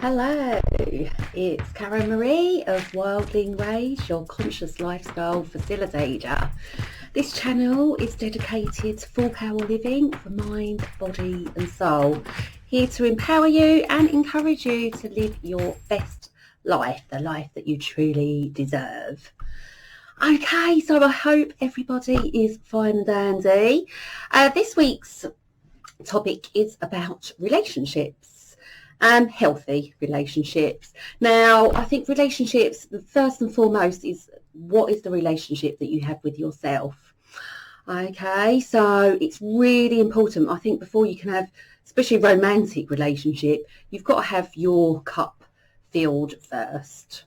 Hello, it's Karen Marie of Wildling Ways, your conscious lifestyle facilitator. This channel is dedicated to full power living for mind, body and soul. Here to empower you and encourage you to live your best life, the life that you truly deserve. Okay, so I hope everybody is fine and dandy. This week's topic is about relationships. Healthy relationships. Now, I think relationships, first and foremost, is what is the relationship that you have with yourself? Okay, so it's really important. I think before you can have, especially a romantic relationship, you've got to have your cup filled first.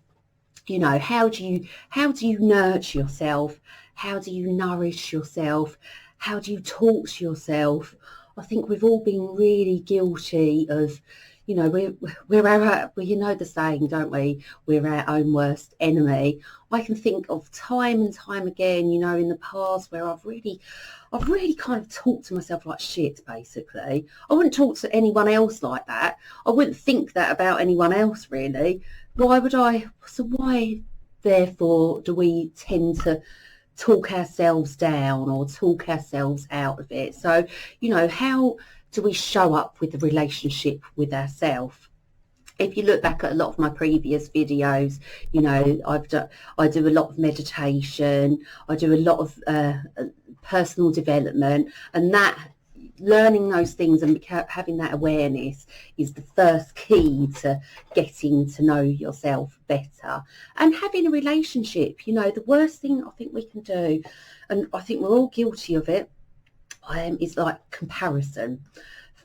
You know, how do you nurture yourself? How do you nourish yourself? How do you talk to yourself? I think we've all been really guilty of, you know, you know the saying, don't we? We're our own worst enemy. I can think of time and time again, you know, in the past where I've really kind of talked to myself like shit, basically. I wouldn't talk to anyone else like that. I wouldn't think that about anyone else, really. Why would I? So why, therefore, do we tend to talk ourselves down or talk ourselves out of it? So, you know, how do we show up with the relationship with ourselves? If you look back at a lot of my previous videos, you know, I do a lot of meditation, I do a lot of personal development, and that learning those things and having that awareness is the first key to getting to know yourself better and having a relationship. You know, the worst thing I think we can do, and I think we're all guilty of it, is like comparison.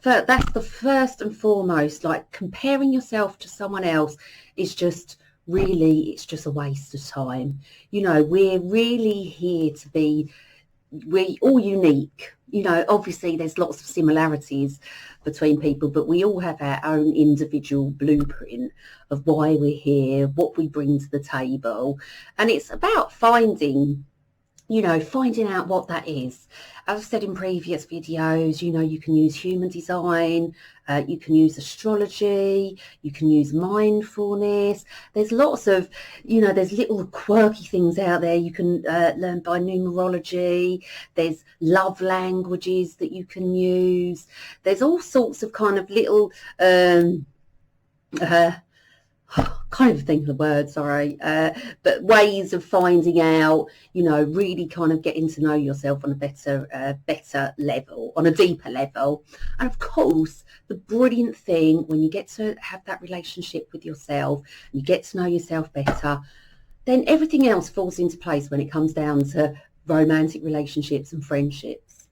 That's the first and foremost. Like, comparing yourself to someone else is just really, it's just a waste of time. You know, we're really here to be, we're all unique. You know, obviously there's lots of similarities between people, but we all have our own individual blueprint of why we're here, what we bring to the table, and it's about finding out what that is. As I've said in previous videos, you know, you can use human design, you can use astrology, you can use mindfulness. There's lots of, you know, there's little quirky things out there. You can learn by numerology. There's love languages that you can use. There's all sorts of kind of little can't even think of the word, sorry, but ways of finding out, you know, really kind of getting to know yourself on a better level, on a deeper level. And of course, the brilliant thing when you get to have that relationship with yourself, and you get to know yourself better, then everything else falls into place when it comes down to romantic relationships and friendships.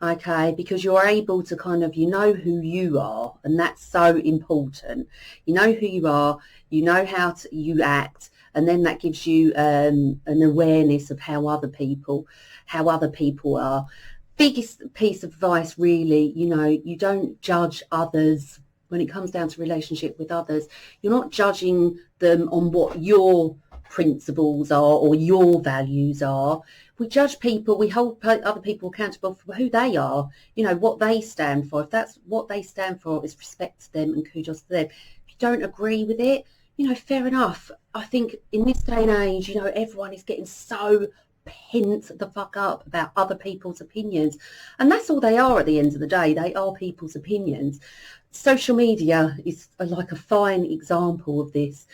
Okay, because you're able to kind of, you know who you are, and that's so important. You know who you are, you know how you act, and then that gives you an awareness of how other people are. Biggest piece of advice, really, you know, you don't judge others when it comes down to relationship with others. You're not judging them on what your principles are or your values are. We judge people, we hold other people accountable for who they are, you know, what they stand for. If that's what they stand for, is respect to them and kudos to them. If you don't agree with it, you know, fair enough. I think in this day and age, you know, everyone is getting so pent the fuck up about other people's opinions, and that's all they are at the end of the day. They are people's opinions. Social media is like a fine example of this.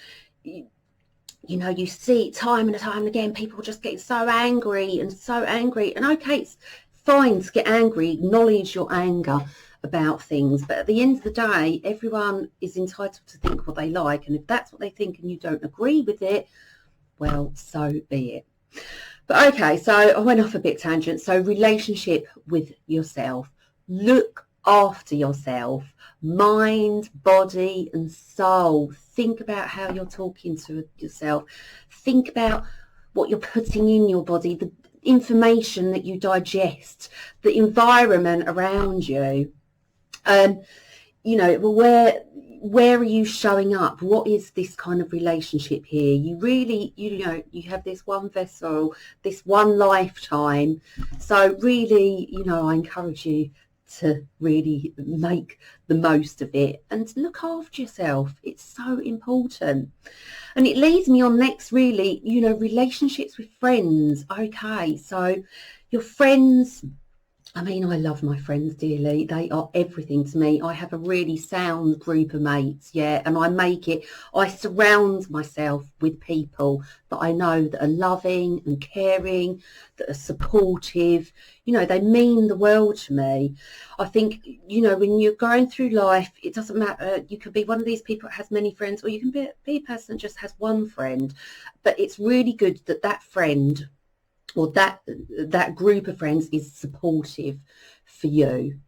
You know, you see it time and time and again, people just getting so angry. And okay, it's fine to get angry, acknowledge your anger about things, but at the end of the day, everyone is entitled to think what they like, and if that's what they think and you don't agree with it, well, so be it. But okay, so I went off a bit tangent. So relationship with yourself. Look after yourself, mind, body and soul. Think about how you're talking to yourself. Think about what you're putting in your body, the information that you digest, the environment around you. You know, where are you showing up? What is this kind of relationship here? You really, you know, you have this one vessel, this one lifetime. So really, you know, I encourage you to really make the most of it and look after yourself. It's so important. And it leads me on next, really, you know, relationships with friends. Okay, so your friends, I mean, I love my friends dearly. They are everything to me. I have a really sound group of mates, yeah, and I surround myself with people that I know that are loving and caring, that are supportive. You know, they mean the world to me. I think, you know, when you're going through life, it doesn't matter. You could be one of these people that has many friends, or you can be a person that just has one friend. But it's really good that that friend or that group of friends is supportive for you.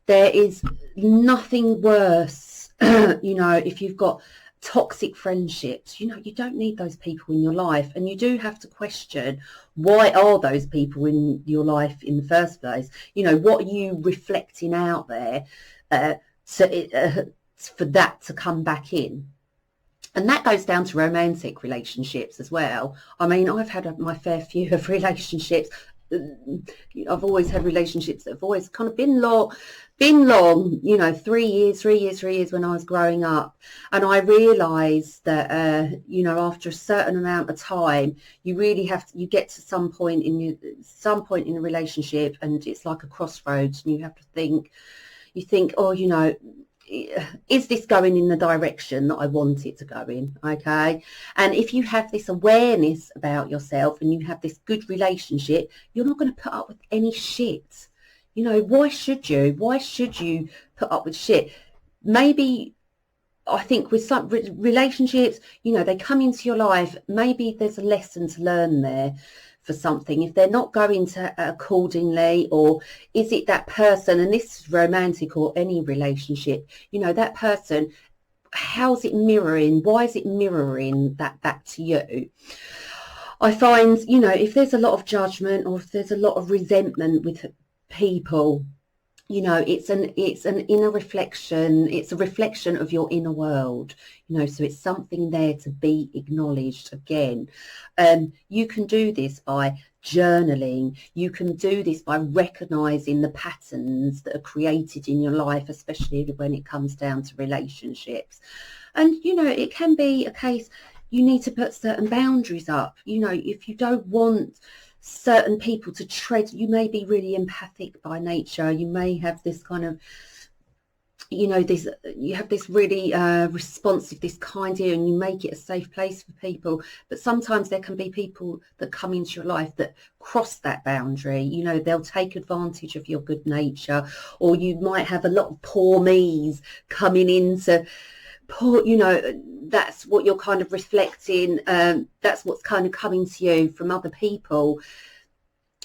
There is nothing worse, you know, if you've got toxic friendships, you know, you don't need those people in your life, and you do have to question, why are those people in your life in the first place? You know, what are you reflecting out there for that to come back in? And that goes down to romantic relationships as well. I mean, I've had my fair few of relationships. I've always had relationships that have always kind of been long, you know, 3 years when I was growing up. And I realised that, you know, after a certain amount of time, you really have to, you get to some point in a relationship, and it's like a crossroads, and you have to think, oh, you know, is this going in the direction that I want it to go in? Okay. And if you have this awareness about yourself and you have this good relationship, you're not going to put up with any shit. You know, why should you put up with shit? Maybe, I think with some relationships, you know, they come into your life, maybe there's a lesson to learn there for something. If they're not going to accordingly, or is it that person, and this is romantic or any relationship, you know, that person, how's it mirroring? Why is it mirroring that back to you? I find, you know, if there's a lot of judgment, or if there's a lot of resentment with people, you know, it's an inner reflection. It's a reflection of your inner world, you know, so it's something there to be acknowledged again. You can do this by journaling. You can do this by recognizing the patterns that are created in your life, especially when it comes down to relationships. And, you know, it can be a case you need to put certain boundaries up. You know, if you don't want certain people to tread, you may be really empathic by nature, you may have this kind of, you know, this, you have this really responsive, this kind ear, and you make it a safe place for people. But sometimes there can be people that come into your life that cross that boundary. You know, they'll take advantage of your good nature, or you might have a lot of poor me's coming into poor, you know, that's what you're kind of reflecting. That's what's kind of coming to you from other people.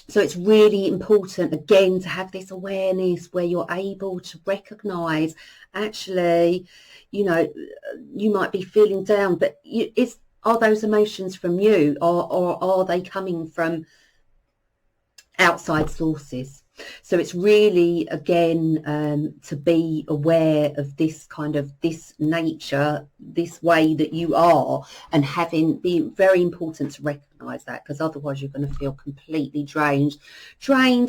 So it's really important, again, to have this awareness where you're able to recognize, actually, you know, you might be feeling down, but are those emotions from you, or are they coming from outside sources? So it's really, again, to be aware of this kind of, this nature, this way that you are, and be very important to recognize that, because otherwise you're going to feel completely drained,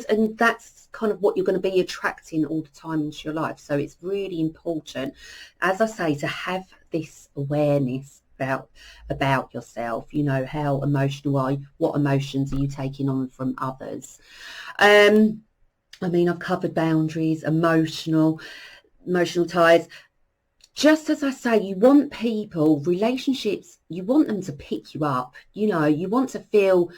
and that's kind of what you're going to be attracting all the time into your life. So it's really important, as I say, to have this awareness about yourself. You know, how emotional are you? What emotions are you taking on from others? I mean, I've covered boundaries, emotional ties. Just as I say, you want people, relationships, you want them to pick you up. You know, you want to feel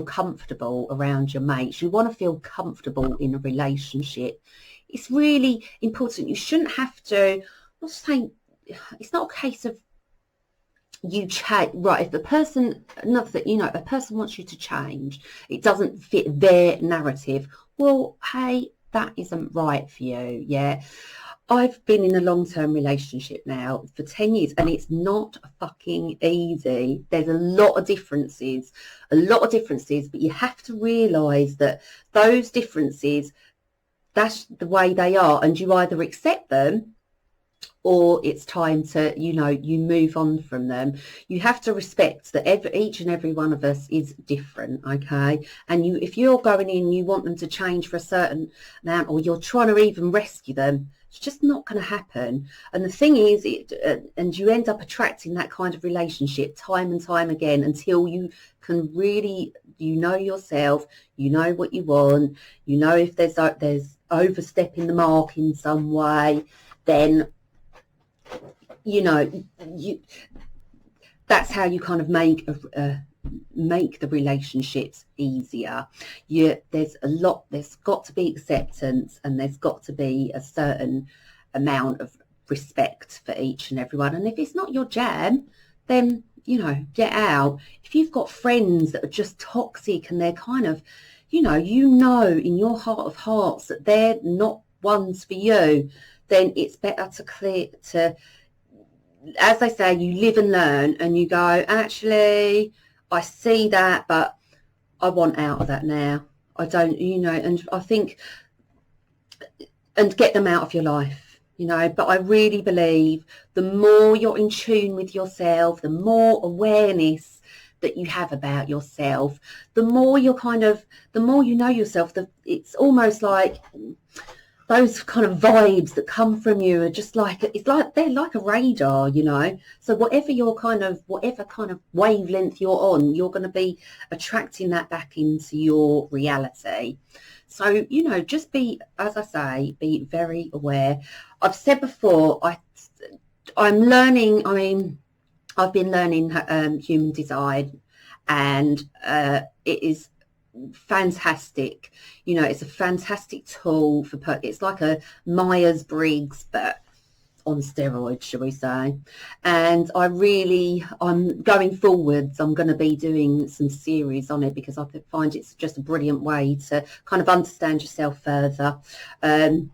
comfortable around your mates. You want to feel comfortable in a relationship. It's really important. You shouldn't have to, I'm not saying, it's not a case of you change, right? If the person, a person wants you to change, it doesn't fit their narrative, well, hey, that isn't right for you. Yeah, I've been in a long-term relationship now for 10 years, and it's not fucking easy. There's a lot of differences, but you have to realize that those differences, that's the way they are, and you either accept them or it's time to, you know, you move on from them. You have to respect that each and every one of us is different, okay? And if you're going in, you want them to change for a certain amount, or you're trying to even rescue them, it's just not going to happen. And the thing is, and you end up attracting that kind of relationship time and time again, until you can really, you know yourself, you know what you want, you know if there's overstepping the mark in some way, then, you know, that's how you kind of make the relationships easier. There's got to be acceptance, and there's got to be a certain amount of respect for each and everyone. And if it's not your jam, then, you know, get out. If you've got friends that are just toxic and they're kind of, you know in your heart of hearts that they're not ones for you, then it's better to, as they say, you live and learn, and you go, actually, I see that, but I want out of that now. I don't, you know, and I think, and get them out of your life, you know. But I really believe the more you're in tune with yourself, the more awareness that you have about yourself, the more you're the more you know yourself, it's almost like those kind of vibes that come from you are just like, it's like they're like a radar, you know. So whatever kind of wavelength you're on, you're going to be attracting that back into your reality. So, you know, just be, as I say, be very aware. I've said before, I'm learning, I mean, I've been learning human design, and it is fantastic. You know, it's a fantastic tool for, it's like a Myers-Briggs, but on steroids, shall we say. And I'm going forwards, I'm going to be doing some series on it, because I find it's just a brilliant way to kind of understand yourself further. And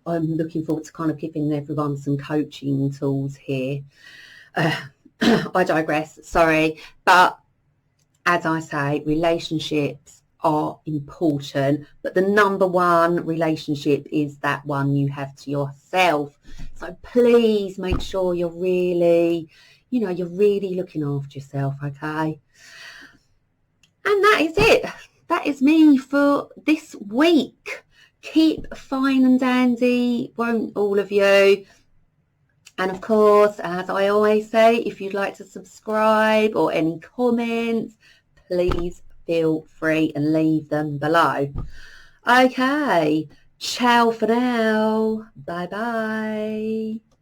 I'm looking forward to kind of giving everyone some coaching tools here. I digress, sorry. But as I say, relationships are important, but the number one relationship is that one you have to yourself. So please make sure you're really, you know, you're really looking after yourself, okay? And that is it. That is me for this week. Keep fine and dandy, won't all of you? And of course, as I always say, if you'd like to subscribe or any comments, please feel free and leave them below. Okay, ciao for now. Bye bye.